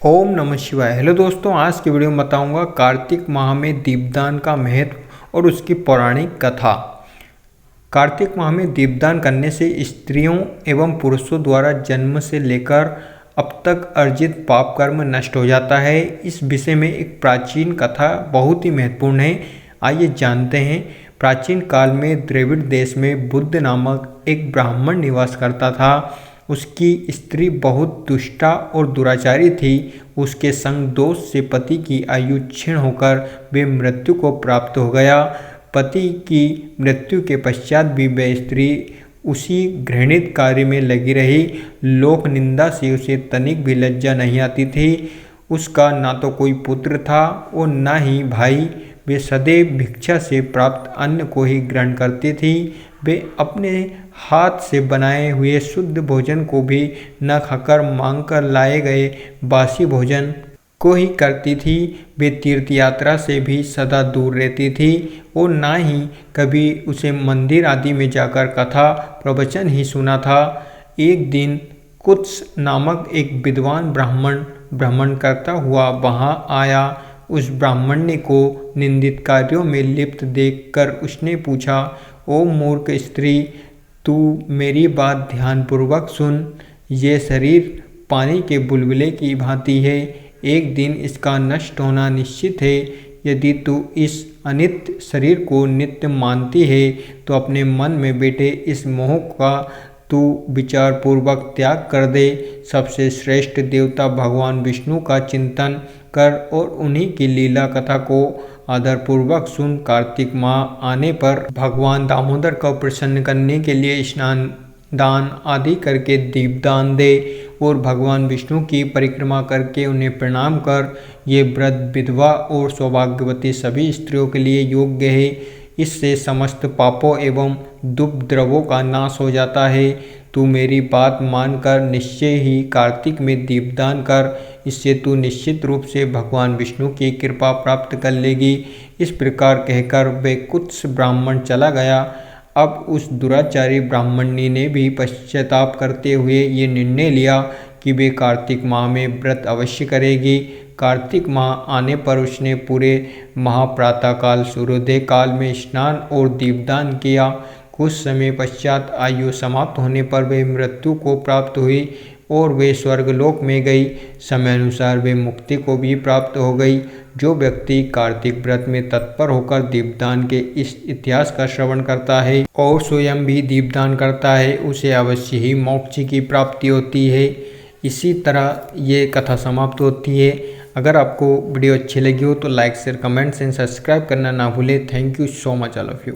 ओम नमः शिवाय। हेलो दोस्तों, आज की वीडियो में बताऊंगा कार्तिक माह में दीपदान का महत्व और उसकी पौराणिक कथा। कार्तिक माह में दीपदान करने से स्त्रियों एवं पुरुषों द्वारा जन्म से लेकर अब तक अर्जित पाप कर्म नष्ट हो जाता है। इस विषय में एक प्राचीन कथा बहुत ही महत्वपूर्ण है। आइए जानते हैं। प्राचीन काल में द्रविड़ देश में बुद्ध नामक एक ब्राह्मण निवास करता था। उसकी स्त्री बहुत दुष्टा और दुराचारी थी। उसके संग दोष से पति की आयु क्षीण होकर वे मृत्यु को प्राप्त हो गया। पति की मृत्यु के पश्चात भी वह स्त्री उसी घृणित कार्य में लगी रही। लोक निंदा से उसे तनिक भी लज्जा नहीं आती थी। उसका ना तो कोई पुत्र था और न ही भाई। वे सदैव भिक्षा से प्राप्त अन्न को ही ग्रहण करती थी। वे अपने हाथ से बनाए हुए शुद्ध भोजन को भी न खाकर मांग कर लाए गए बासी भोजन को ही करती थी। वे तीर्थ यात्रा से भी सदा दूर रहती थी और ना ही कभी उसे मंदिर आदि में जाकर कथा प्रवचन ही सुना था। एक दिन कुत्स नामक एक विद्वान ब्राह्मण भ्रमण करता हुआ वहां आया। उस ब्राह्मण्य को निंदित कार्यों में लिप्त देखकर उसने पूछा, ओ मूर्ख स्त्री, तू मेरी बात ध्यानपूर्वक सुन। ये शरीर पानी के बुलबुले की भांति है। एक दिन इसका नष्ट होना निश्चित है। यदि तू इस अनित्य शरीर को नित्य मानती है तो अपने मन में बैठे इस मोह का तू विचार पूर्वक त्याग कर दे। सबसे श्रेष्ठ देवता भगवान विष्णु का चिंतन कर और उन्हीं की लीला कथा को आदरपूर्वक सुन। कार्तिक माह आने पर भगवान दामोदर को प्रसन्न करने के लिए स्नान दान आदि करके दीपदान दे और भगवान विष्णु की परिक्रमा करके उन्हें प्रणाम कर। ये व्रत विधवा और सौभाग्यवती सभी स्त्रियों के लिए योग्य है। इससे समस्त पापों एवं दुष्द्रवों का नाश हो जाता है। तू मेरी बात मानकर निश्चय ही कार्तिक में दीपदान कर। इससे तू निश्चित रूप से भगवान विष्णु की कृपा प्राप्त कर लेगी। इस प्रकार कहकर वे कुत्स ब्राह्मण चला गया। अब उस दुराचारी ब्राह्मणी ने भी पश्चाताप करते हुए ये निर्णय लिया कि वे कार्तिक माह में व्रत अवश्य करेगी। कार्तिक माह आने पर उसने पूरे महाप्रातःकाल सूर्योदय काल में स्नान और दीपदान किया। कुछ समय पश्चात आयु समाप्त होने पर वे मृत्यु को प्राप्त हुई और वे स्वर्गलोक में गई। समय अनुसार वे मुक्ति को भी प्राप्त हो गई। जो व्यक्ति कार्तिक व्रत में तत्पर होकर दीपदान के इस इतिहास का श्रवण करता है और स्वयं भी दीपदान करता है, उसे अवश्य ही मोक्ष की प्राप्ति होती है। इसी तरह ये कथा समाप्त होती है। अगर आपको वीडियो अच्छी लगी हो तो like share comments and subscribe करना ना भूलें। Thank you so much all of you.